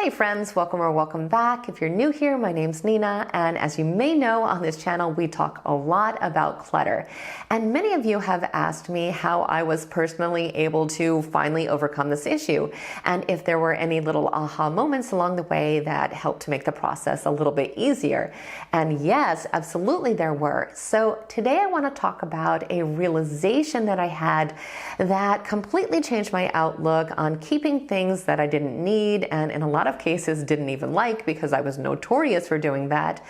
Hey friends, welcome or welcome back. If you're new here, my name's Nina, and as you may know, on this channel we talk a lot about clutter. And many of you have asked me how I was personally able to finally overcome this issue, and if there were any little aha moments along the way that helped to make the process a little bit easier. And yes, absolutely there were. So today I want to talk about a realization that I had that completely changed my outlook on keeping things that I didn't need, and in a lot of cases didn't even like, because I was notorious for doing that.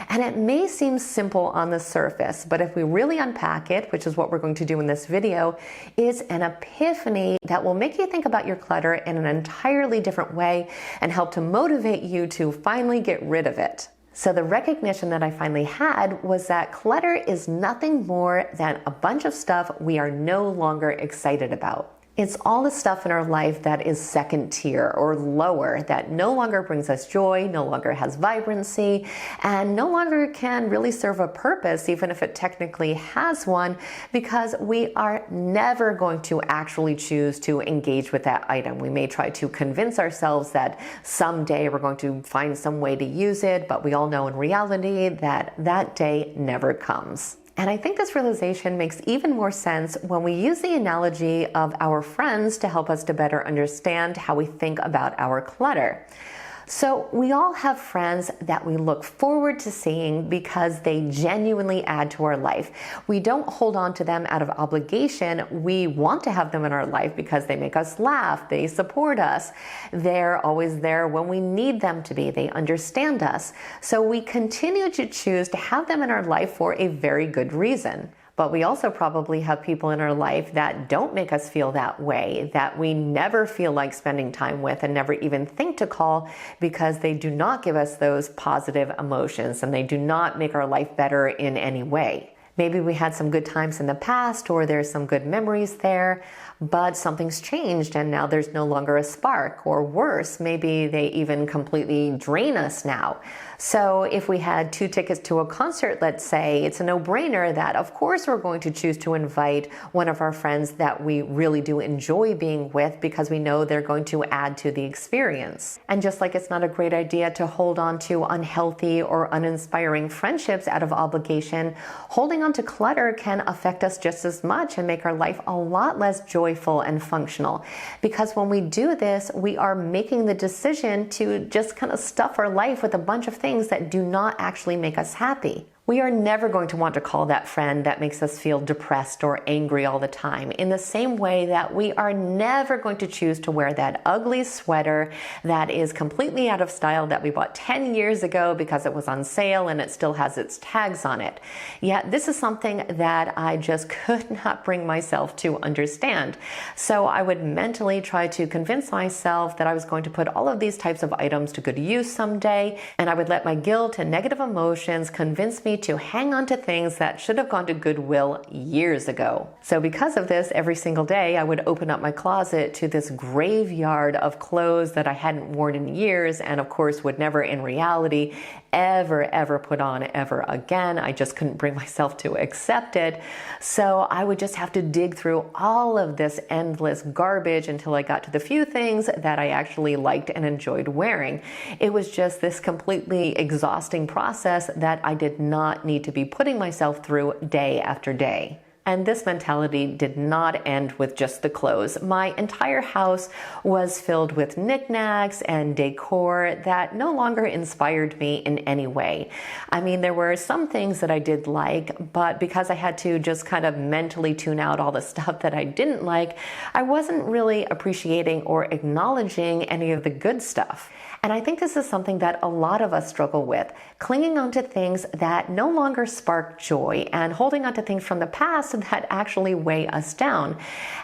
And it may seem simple on the surface, but if we really unpack it, which is what we're going to do in this video, is an epiphany that will make you think about your clutter in an entirely different way and help to motivate you to finally get rid of it. So the recognition that I finally had was that clutter is nothing more than a bunch of stuff we are no longer excited about. It's all the stuff in our life that is second tier or lower, that no longer brings us joy, no longer has vibrancy, and no longer can really serve a purpose, even if it technically has one, because we are never going to actually choose to engage with that item. We may try to convince ourselves that someday we're going to find some way to use it, but we all know in reality that that day never comes. And I think this realization makes even more sense when we use the analogy of our friends to help us to better understand how we think about our clutter. So we all have friends that we look forward to seeing because they genuinely add to our life. We don't hold on to them out of obligation. We want to have them in our life because they make us laugh, they support us, they're always there when we need them to be, they understand us. So we continue to choose to have them in our life for a very good reason. But we also probably have people in our life that don't make us feel that way, that we never feel like spending time with and never even think to call, because they do not give us those positive emotions and they do not make our life better in any way. Maybe we had some good times in the past, or there's some good memories there, but something's changed and now there's no longer a spark, or worse, maybe they even completely drain us now. So if we had 2 tickets to a concert, let's say, it's a no-brainer that of course we're going to choose to invite one of our friends that we really do enjoy being with, because we know they're going to add to the experience. And just like it's not a great idea to hold on to unhealthy or uninspiring friendships out of obligation, holding on to clutter can affect us just as much and make our life a lot less joyful and functional. Because when we do this, we are making the decision to just kind of stuff our life with a bunch of things that do not actually make us happy. We are never going to want to call that friend that makes us feel depressed or angry all the time, in the same way that we are never going to choose to wear that ugly sweater that is completely out of style that we bought 10 years ago because it was on sale and it still has its tags on it. Yet this is something that I just could not bring myself to understand. So I would mentally try to convince myself that I was going to put all of these types of items to good use someday, and I would let my guilt and negative emotions convince me to hang on to things that should have gone to Goodwill years ago. So because of this, every single day I would open up my closet to this graveyard of clothes that I hadn't worn in years, and of course would never in reality ever put on ever again. I just couldn't bring myself to accept it. So I would just have to dig through all of this endless garbage until I got to the few things that I actually liked and enjoyed wearing. It was just this completely exhausting process that I did not need to be putting myself through day after day. And this mentality did not end with just the clothes. My entire house was filled with knickknacks and decor that no longer inspired me in any way. I mean, there were some things that I did like, but because I had to just kind of mentally tune out all the stuff that I didn't like, I wasn't really appreciating or acknowledging any of the good stuff. And I think this is something that a lot of us struggle with, clinging on to things that no longer spark joy and holding on to things from the past that actually weigh us down.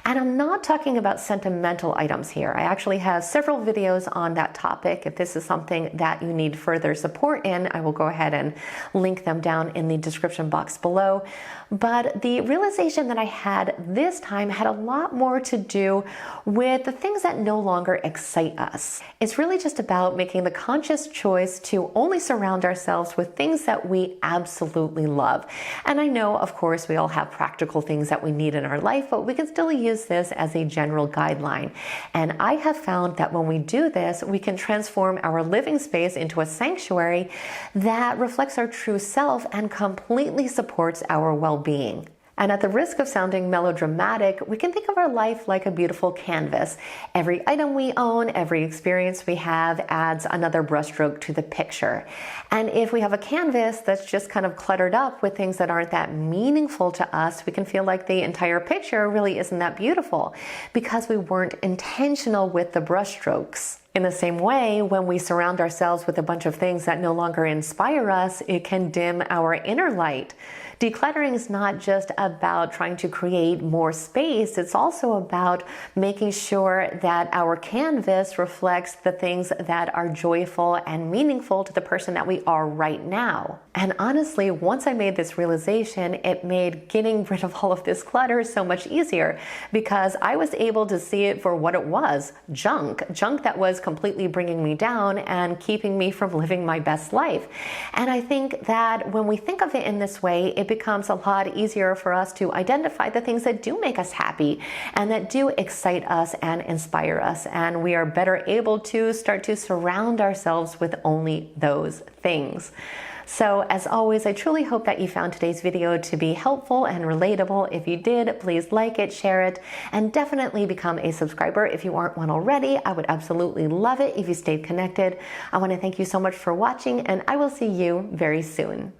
And I'm not talking about sentimental items here. I actually have several videos on that topic. If this is something that you need further support in, I will go ahead and link them down in the description box below. But the realization that I had this time had a lot more to do with the things that no longer excite us. It's really just about making the conscious choice to only surround ourselves with things that we absolutely love. And I know, of course, we all have practice practical things that we need in our life, but we can still use this as a general guideline. And I have found that when we do this, we can transform our living space into a sanctuary that reflects our true self and completely supports our well-being. And at the risk of sounding melodramatic, we can think of our life like a beautiful canvas. Every item we own, every experience we have adds another brushstroke to the picture. And if we have a canvas that's just kind of cluttered up with things that aren't that meaningful to us, we can feel like the entire picture really isn't that beautiful because we weren't intentional with the brushstrokes. In the same way, when we surround ourselves with a bunch of things that no longer inspire us, it can dim our inner light. Decluttering is not just about trying to create more space, it's also about making sure that our canvas reflects the things that are joyful and meaningful to the person that we are right now. And honestly, once I made this realization, it made getting rid of all of this clutter so much easier because I was able to see it for what it was, junk that was completely bringing me down and keeping me from living my best life. And I think that when we think of it in this way, it becomes a lot easier for us to identify the things that do make us happy and that do excite us and inspire us. And we are better able to start to surround ourselves with only those things. So as always, I truly hope that you found today's video to be helpful and relatable. If you did, please like it, share it, and definitely become a subscriber if you aren't one already. I would absolutely love it if you stayed connected. I want to thank you so much for watching, and I will see you very soon.